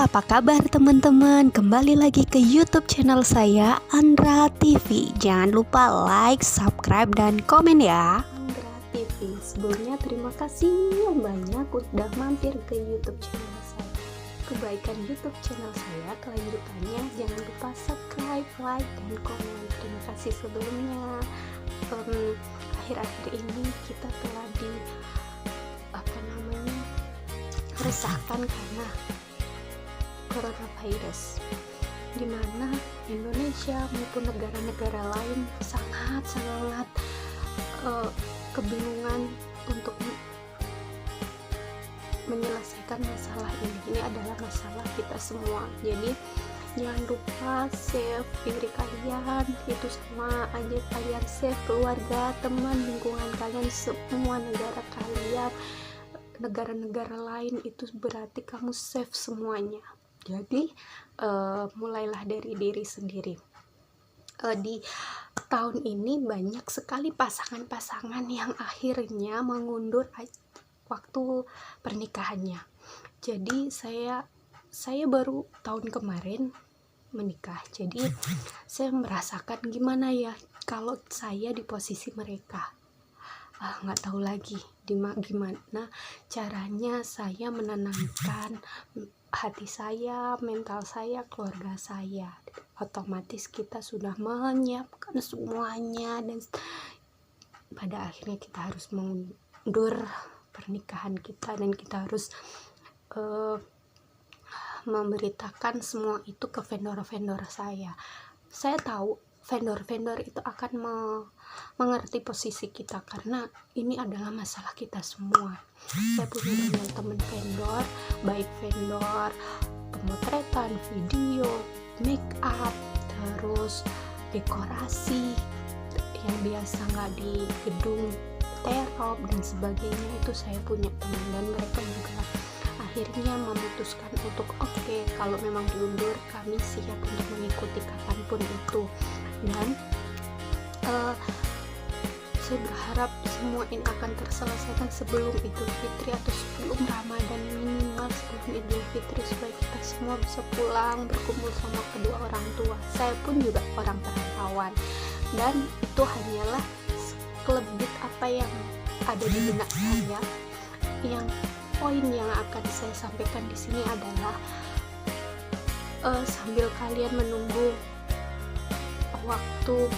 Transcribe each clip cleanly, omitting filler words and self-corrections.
apa kabar teman-teman? Kembali lagi ke YouTube channel saya, Andra TV. Jangan lupa like, subscribe, dan komen ya. Andra TV, sebelumnya terima kasih banyak udah mampir ke YouTube channel saya. Kebaikan YouTube channel saya, kelanjutannya jangan lupa subscribe, like, dan komen. Terima kasih sebelumnya. Akhir-akhir ini kita telah resahkan karena coronavirus, di mana Indonesia maupun negara-negara lain sangat kebingungan untuk menyelesaikan masalah ini. Ini adalah masalah kita semua. Jadi jangan lupa save diri kalian, itu sama aja kalian save keluarga, teman, lingkungan kalian, semua negara kalian, negara-negara lain, itu berarti kamu save semuanya. Jadi mulailah dari diri sendiri. Di tahun ini banyak sekali pasangan-pasangan yang akhirnya mengundur waktu pernikahannya. Jadi saya baru tahun kemarin menikah. Jadi saya merasakan gimana ya kalau saya di posisi mereka. Nggak tahu lagi gimana caranya saya menenangkan hati saya, mental saya, keluarga saya. Otomatis kita sudah menyiapkan semuanya dan pada akhirnya kita harus mengundur pernikahan kita, dan kita harus memberitakan semua itu ke vendor-vendor saya. Saya tahu vendor-vendor itu akan mengerti posisi kita karena ini adalah masalah kita semua. Saya punya banyak teman vendor, baik vendor pemotretan, video, make up, terus dekorasi yang biasa nggak di gedung, terop dan sebagainya. Itu saya punya teman dan mereka juga akhirnya memutuskan untuk oke, kalau memang diundur kami siap untuk mengikuti kapanpun itu. Dan saya berharap semua ini akan terselesaikan sebelum Idul Fitri atau sebelum Ramadan, minimal sebelum Idul Fitri, supaya kita semua bisa pulang berkumpul sama kedua orang tua. Saya pun juga orang perantauan, dan itu hanyalah sekelebit apa yang ada di benak saya. Yang poin yang akan saya sampaikan di sini adalah sambil kalian menunggu waktu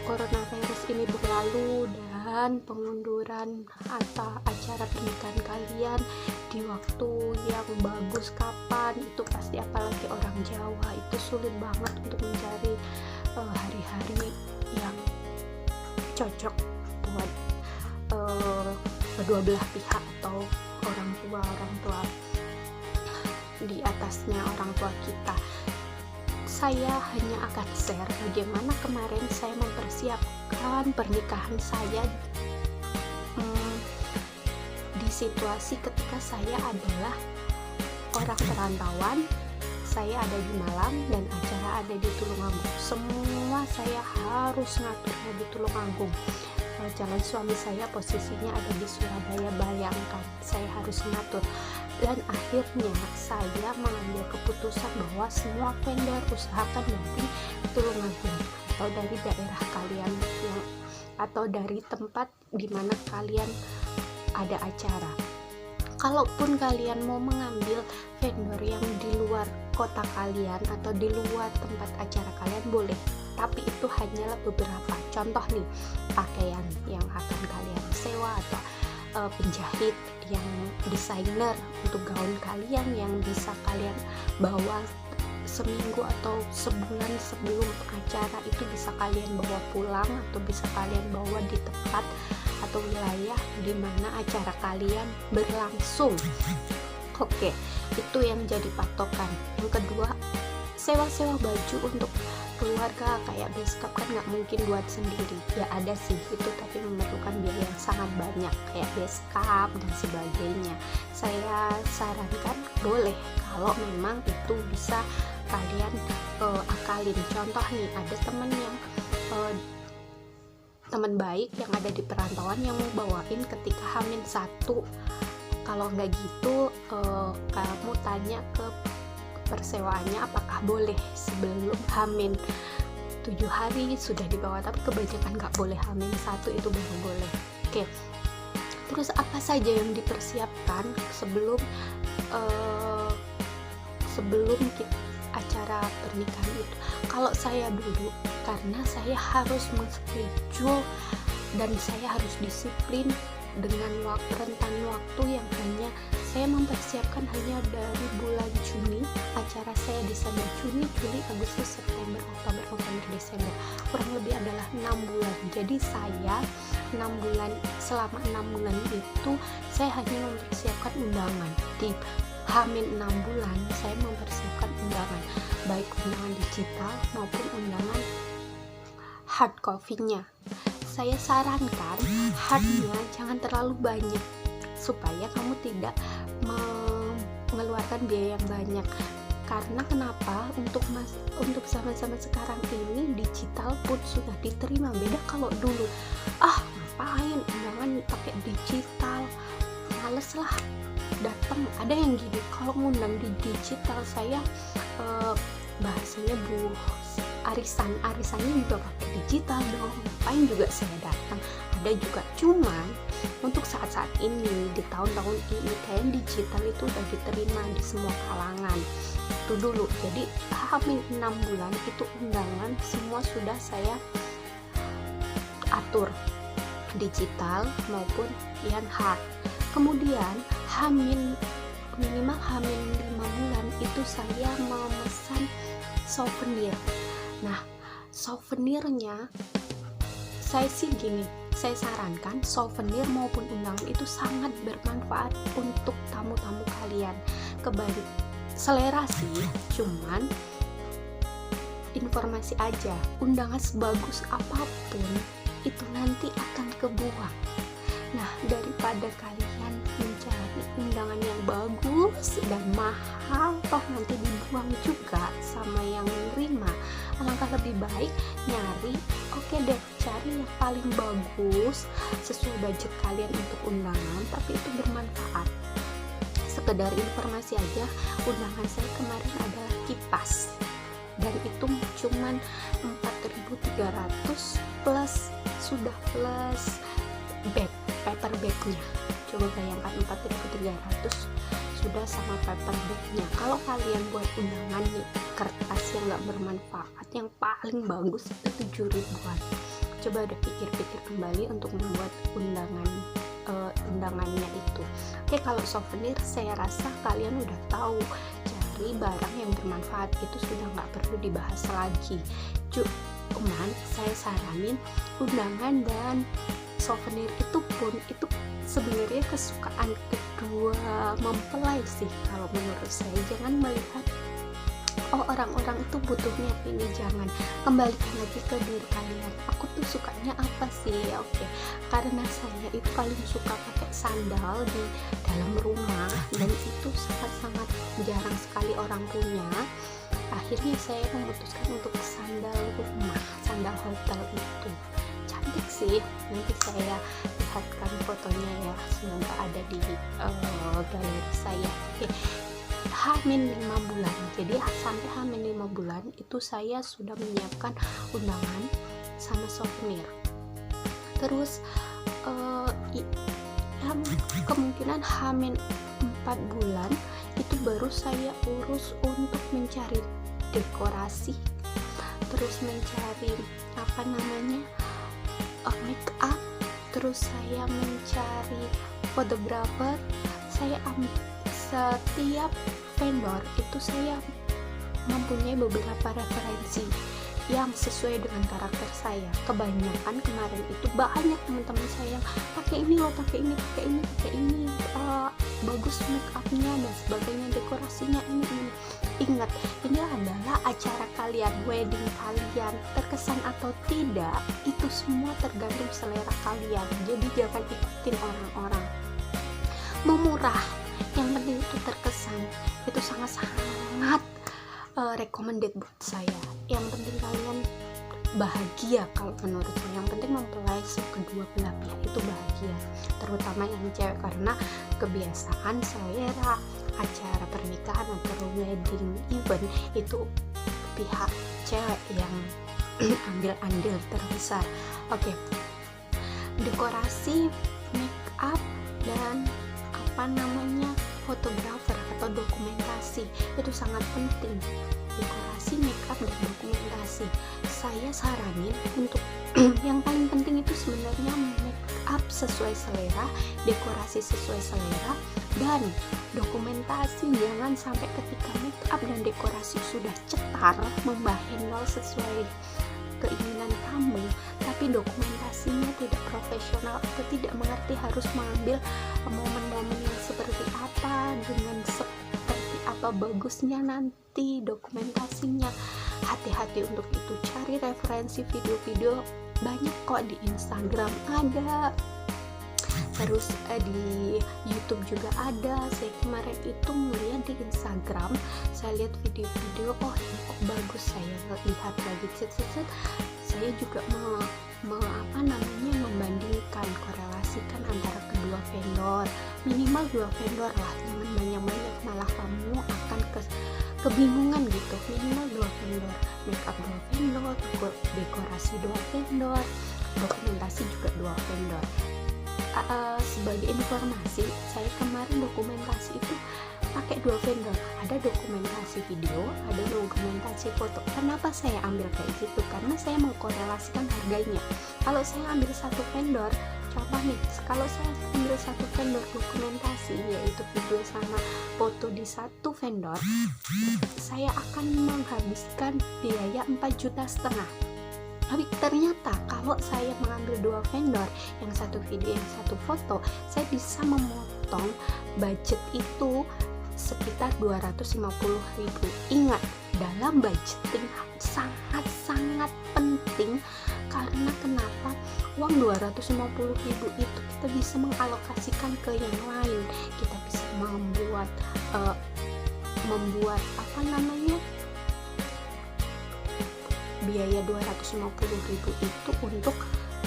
coronavirus ini berlalu dan pengunduran atau acara pernikahan kalian di waktu yang bagus kapan, itu pasti apalagi orang Jawa itu sulit banget untuk mencari hari-hari yang cocok buat kedua belah pihak atau orang tua di atasnya orang tua kita. Saya hanya akan share bagaimana kemarin saya mempersiapkan pernikahan saya di situasi ketika saya adalah orang perantauan, saya ada di Malang dan acara ada di Tulungagung. Semua saya harus ngaturnya di Tulungagung. Calon suami saya posisinya ada di Surabaya, bayangkan saya harus ngatur. Dan akhirnya saya mengambil keputusan bahwa semua vendor usahakan dari Tulungagung atau dari daerah kalian atau dari tempat di mana kalian ada acara. Kalaupun kalian mau mengambil vendor yang di luar kota kalian atau di luar tempat acara kalian boleh, tapi itu hanyalah beberapa. Contoh nih, pakaian yang akan kalian sewa atau penjahit yang desainer untuk gaun kalian yang bisa kalian bawa seminggu atau sebulan sebelum acara, itu bisa kalian bawa pulang atau bisa kalian bawa di tempat atau wilayah di mana acara kalian berlangsung. Oke, itu yang jadi patokan. Yang kedua, sewa-sewa baju untuk keluarga kayak beskap kan nggak mungkin buat sendiri ya, ada sih itu tapi memerlukan biaya yang sangat banyak kayak beskap dan sebagainya. Saya sarankan boleh kalau memang itu bisa kalian akalin. Contoh nih, ada temen yang teman baik yang ada di perantauan yang mau bawain ketika H-1. Kalau nggak gitu kamu tanya ke persewaannya apakah boleh sebelum Hamin 7 hari sudah dibawa, tapi kebanyakan nggak boleh, Hamin 1 itu baru boleh. Oke, terus apa saja yang dipersiapkan sebelum acara pernikahan itu? Kalau saya dulu, karena saya harus men-schedule dan saya harus disiplin dengan rentan waktu yang hanya saya mempersiapkan hanya dari bulan Juni. Acara saya Desember, Juni, Juli, Agustus, September, Oktober, November, Desember, kurang lebih adalah 6 bulan. Jadi saya 6 bulan, selama 6 bulan itu saya hanya mempersiapkan undangan. Di Hamin 6 bulan saya mempersiapkan undangan, baik undangan digital maupun undangan hard copy-nya. Saya sarankan hardnya jangan terlalu banyak supaya kamu tidak mengeluarkan biaya yang banyak. Karena kenapa? Untuk zaman-zaman sekarang ini digital pun sudah diterima. Beda kalau dulu, ngapain undangan pakai digital, males lah datang. Ada yang gini, kalau ngundang di digital saya bahasanya arisannya juga pakai digital dong, ngapain juga saya datang. Ada juga, cuman untuk saat-saat ini, di tahun-tahun ini kayak digital itu udah diterima di semua kalangan. Itu dulu. Jadi Hamin 6 bulan itu undangan semua sudah saya atur, digital maupun yang hard. Kemudian minimal Hamin 5 bulan itu saya memesan souvenir. Nah, souvenirnya saya sih gini, saya sarankan souvenir maupun undangan itu sangat bermanfaat untuk tamu-tamu kalian. Kebalik selera sih, cuman informasi aja, undangan sebagus apapun itu nanti akan kebuang. Nah, daripada kalian mencari undangan yang bagus dan mahal toh nanti dibuang juga sama yang menerima, alangkah lebih baik nyari, cari yang paling bagus sesuai budget kalian untuk undangan tapi itu bermanfaat. Sekedar informasi aja, undangan saya kemarin adalah kipas dan itu cuman 4.300 plus paper bagnya. Coba bayangkan 4.300 sudah sama paper bagnya. Kalau kalian buat undangan nih, kertas yang gak bermanfaat yang paling bagus itu 7 ribuan. Coba ada pikir-pikir kembali untuk membuat undangannya itu. Oke, kalau souvenir saya rasa kalian udah tahu, cari barang yang bermanfaat itu sudah nggak perlu dibahas lagi. Cuman saya saranin undangan dan souvenir itu pun itu sebenarnya kesukaan kedua mempelai sih kalau menurut saya. Jangan melihat orang-orang itu butuhnya ini, jangan, kembalikan lagi ke diri kalian. Aku tuh sukanya apa sih? Oke, karena saya itu paling suka pakai sandal di dalam rumah dan itu sangat-sangat jarang sekali orang punya. Akhirnya saya memutuskan untuk sandal rumah, sandal hotel itu. Cantik sih, nanti saya lihatkan fotonya ya, semoga ada di galeri saya. Oke, Hamin 5 bulan. Jadi sampai Hamin 5 bulan itu saya sudah menyiapkan undangan sama souvenir. Terus kemungkinan Hamin 4 bulan itu baru saya urus untuk mencari dekorasi, terus mencari make up, terus saya mencari fotografer. Saya setiap vendor itu saya mempunyai beberapa referensi yang sesuai dengan karakter saya. Kebanyakan kemarin itu banyak teman-teman saya yang pakai ini loh, pakai ini, bagus make upnya dan sebagainya, dekorasinya ini. Ingat, ini adalah acara kalian, wedding kalian. Terkesan atau tidak itu semua tergantung selera kalian. Jadi jangan ikutin orang-orang. Mau murah, yang penting itu terkesan, itu sangat-sangat recommended buat saya. Yang penting kalian bahagia kalau menurut saya. Yang penting mempelai kedua belah pihak itu bahagia, terutama yang cewek, karena kebiasaan selera acara pernikahan atau wedding event itu pihak cewek yang ambil andil terbesar. Oke, dekorasi, make up, dan fotografer atau dokumentasi itu sangat penting. Dekorasi, make up, dan dokumentasi. Saya saranin untuk yang paling penting itu sebenarnya make up sesuai selera, dekorasi sesuai selera, dan dokumentasi. Jangan sampai ketika make up dan dekorasi sudah cetar, membahenol sesuai keinginan kamu, tapi dokumentasinya tidak profesional atau tidak mengerti harus mengambil momen-momen yang seperti apa, dengan seperti apa bagusnya nanti dokumentasinya. Hati-hati untuk itu, cari referensi video-video, banyak kok di Instagram ada, terus di YouTube juga ada. Saya kemarin itu melihat di Instagram, saya lihat video-video, oh ini kok bagus, saya lihat lagi, saya juga membandingkan, korelasikan antara kedua vendor, minimal 2 vendor lah, jangan banyak-banyak, malah kamu akan kebingungan gitu. Minimal 2 vendor, makeup 2 vendor, dekorasi 2 vendor, dokumentasi juga 2 vendor. Sebagai informasi, saya kemarin dokumentasi itu pakai 2 vendor, ada dokumentasi video, ada dokumentasi foto. Kenapa saya ambil kayak gitu? Karena saya mengkorelasikan harganya. Kalau saya ambil 1 vendor, contoh nih, kalau saya ambil 1 vendor dokumentasi, yaitu video sama foto di 1 vendor, saya akan menghabiskan biaya 4,5 juta. Tapi ternyata kalau saya mengambil 2 vendor, yang 1 video, yang 1 foto, saya bisa memotong budget itu sekitar 250.000. Ingat, dalam budgeting sangat-sangat penting. Karena kenapa? Uang 250.000 itu kita bisa mengalokasikan ke yang lain. Kita bisa membuat biaya 250.000 itu untuk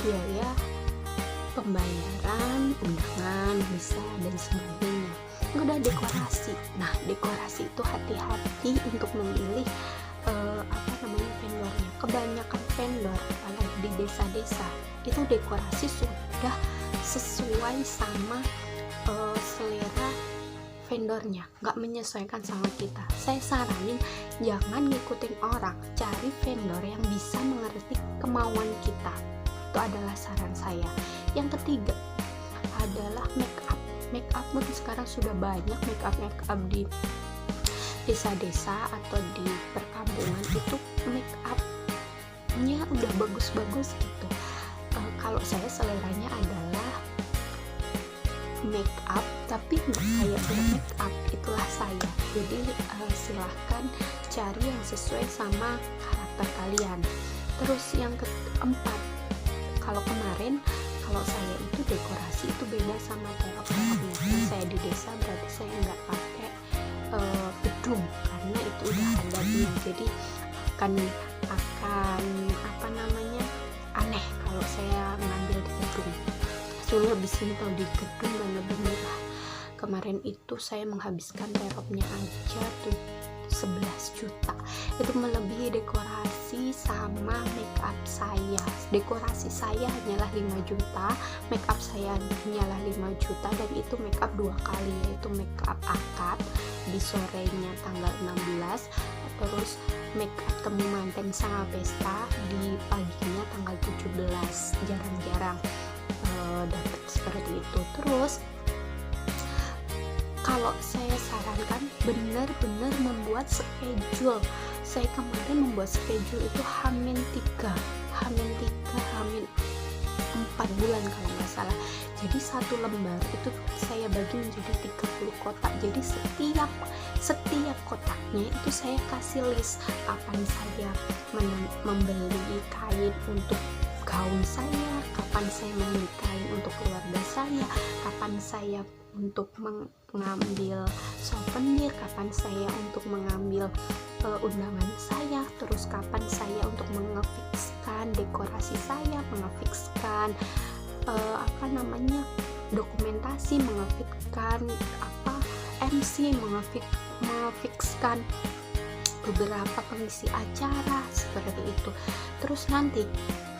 biaya pembayaran undangan, bisa, dan sebagainya. Udah dekorasi. Nah, dekorasi itu hati-hati untuk memilih vendornya. Kebanyakan vendor, apalagi di desa-desa, itu dekorasi sudah sesuai sama selera vendornya, nggak menyesuaikan sama kita. Saya saranin jangan ngikutin orang, cari vendor yang bisa mengerti kemauan kita. Itu adalah saran saya. Yang ketiga adalah make up. Make up pun sekarang sudah banyak make up di desa-desa atau di perkampungan, itu make up-nya udah bagus-bagus gitu. Kalau saya seleranya adalah make up tapi nggak kayak make up, itulah saya. Jadi silahkan cari yang sesuai sama karakter kalian. Terus yang keempat, kalau saya itu dekorasi itu beda sama terop-teropnya. Saya di desa berarti saya nggak pakai gedung, karena itu udah ada dia, jadi akan aneh kalau saya ngambil di gedung. Soalnya lebih simpel di gedung dan lebih murah. Kemarin itu saya menghabiskan teropnya aja tuh 11 juta. Itu melebihi dekorasi sama make up saya. Dekorasi saya hanyalah 5 juta, make up saya hanyalah 5 juta, dan itu make up 2 kali, yaitu make up akad di sorenya tanggal 16, terus make up temu manten sama pesta di paginya tanggal 17. Jarang-jarang dapat seperti itu. Terus kalau saya sarankan benar-benar membuat schedule. Saya kemarin membuat schedule itu Hamin 3, Hamin 4 bulan kalau nggak salah. Jadi 1 lembar itu saya bagi menjadi 30 kotak. Jadi setiap kotaknya itu saya kasih list kapan saya membeli kain untuk gaun saya, kapan saya membeli kain untuk keluarga saya, kapan saya untuk mengambil souvenir, kapan saya untuk mengambil undangan saya, terus kapan saya untuk mengefikskan dekorasi saya, mengefikskan dokumentasi, mengefikskan MC, memfikskan beberapa pengisi acara seperti itu. Terus nanti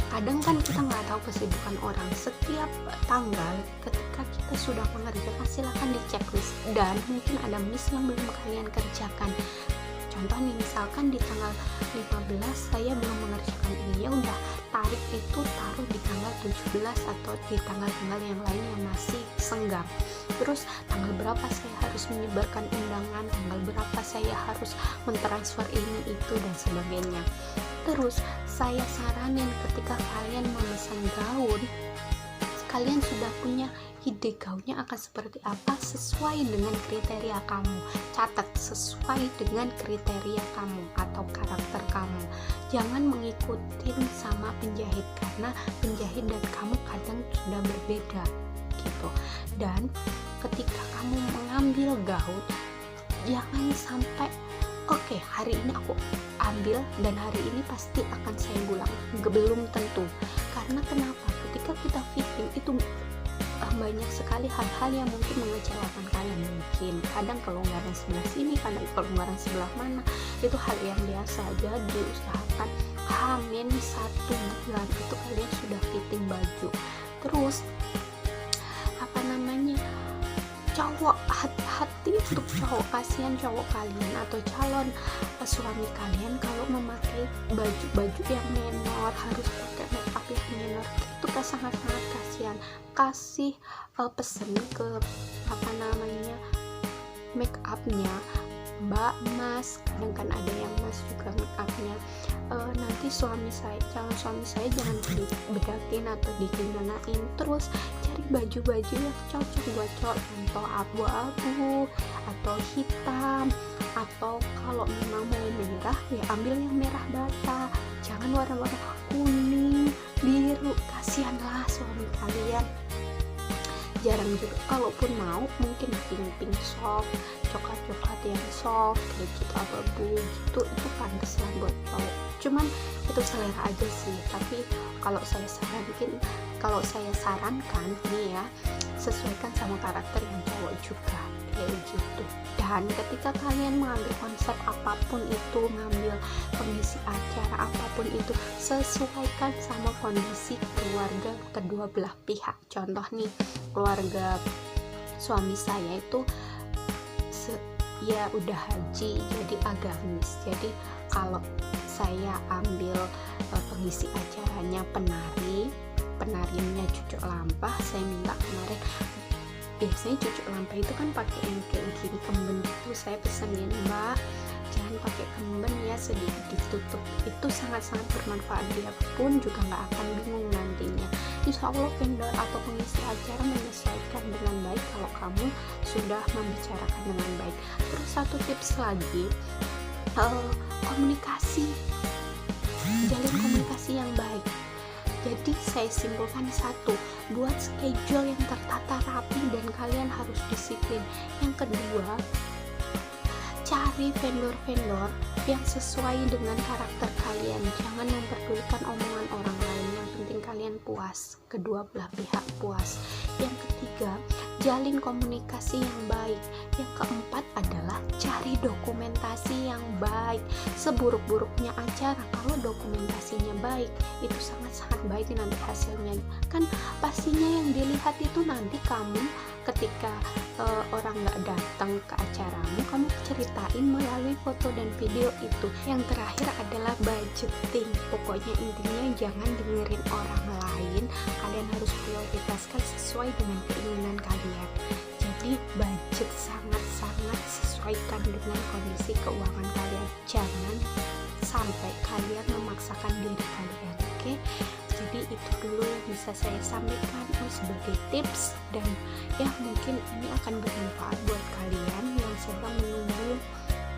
kadang kan kita nggak tahu kesibukan orang. Setiap tanggal ketika kita sudah mengerjakan, silahkan di checklist, dan mungkin ada miss yang belum kalian kerjakan. Contoh nih, misalkan di tanggal 15 saya belum mengerjakan ini, ya udah tarik itu, taruh di tanggal 17 atau di tanggal-tanggal yang lain yang masih senggang. Terus tanggal berapa saya harus menyebarkan undangan, tanggal berapa saya harus mentransfer ini itu dan sebagainya. Terus saya saranin ketika kalian memesan gaun, kalian sudah punya ide gaunnya akan seperti apa sesuai dengan kriteria kamu. Catat sesuai dengan kriteria kamu atau karakter kamu. Jangan mengikuti sama penjahit, karena penjahit dan kamu kadang sudah berbeda gitu. Dan ketika kamu mengambil gaun, jangan sampai oke, hari ini aku ambil dan hari ini pasti akan saya ulang. Belum tentu. Karena kenapa? Ketika kita fitting itu banyak sekali hal-hal yang mungkin mengecewakan kalian. Mungkin kadang kelonggaran sebelah sini, kadang kelonggaran sebelah mana, itu hal yang biasa. Jadi usahakan H-1 bulan itu kalian sudah fitting baju. Terus cowok, hati-hati untuk cowok, kasihan cowok kalian atau calon suami kalian kalau memakai baju yang menor, harus pakai make up yang menor, itu sangat-sangat kasihan. Kasih pesen ke make upnya, Mbak, Mas, kadang kan ada yang Mas juga make upnya, nanti calon suami saya jangan dibedakin atau digimanain. Terus cari baju-baju yang cocok buat cowok, contoh abu-abu atau hitam, atau kalau memang mau merah ya ambil yang merah bata, jangan warna-warna kuning, biru, kasihanlah suami kalian. Jarang juga, kalaupun mau mungkin pink soft, coklat yang soft kayak gitu, abu-abu gitu, itu pantas lah buat cowok. Cuman itu selera aja sih. Tapi kalau saya sarankan nih ya, sesuaikan sama karakter yang cowok juga kayak gitu. Dan ketika kalian mengambil konsep apapun itu, ngambil pengisi acara apapun itu, sesuaikan sama kondisi keluarga kedua belah pihak. Contoh nih, keluarga suami saya itu ya udah haji, jadi agamis. Jadi kalau saya ambil pengisi acaranya penarinya Cucuk Lampah, saya minta kemarin, biasanya Cucuk Lampah itu kan pakai yang kayak gini, kemben itu, saya pesenin, Mbak jangan pakai kemben ya, sedikit ditutup, itu sangat-sangat bermanfaat, dia pun juga nggak akan bingung nantinya. Insya Allah vendor atau pengisi acara menyesuaikan dengan baik kalau kamu sudah membicarakan dengan baik. Terus satu tips lagi, komunikasi, jalin komunikasi yang baik. Jadi saya simpulkan satu, buat schedule yang tertata rapi dan kalian harus disiplin. Yang kedua, cari vendor-vendor yang sesuai dengan karakter kalian. Jangan memperdulikan omongan orang lain, yang penting kalian puas, kedua belah pihak puas. Yang ketiga, jalin komunikasi yang baik. Yang keempat adalah cari dokumentasi yang baik. Seburuk-buruknya acara, kalau dokumentasinya baik, itu sangat-sangat baik nanti hasilnya. Kan pastinya yang dilihat itu nanti kamu ketika orang nggak datang ke acaramu, kamu ceritain melalui foto dan video itu. Yang terakhir adalah budgeting. Pokoknya intinya jangan dengerin orang lain, kalian harus prioritaskan sesuai dengan keinginan kalian. Jadi budget sangat-sangat sesuaikan dengan kondisi keuangan kalian. Jangan sampai kalian memaksakan diri kalian, oke? Jadi itu dulu yang bisa saya sampaikan sebagai tips, dan ya mungkin ini akan bermanfaat buat kalian yang sedang menunggu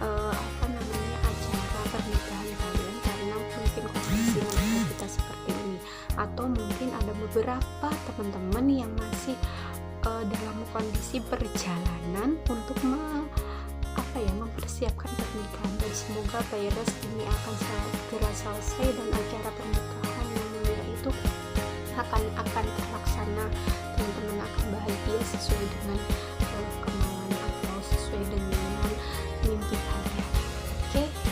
acara pernikahan kalian, karena mungkin kondisi negara kita seperti ini, atau mungkin ada beberapa teman-teman yang masih dalam kondisi perjalanan untuk mempersiapkan pernikahan. Dan semoga virus ini akan segera selesai dan acara pernikahan yang mulia itu akan terlaksana, teman-teman akan bahagia sesuai dengan kemauan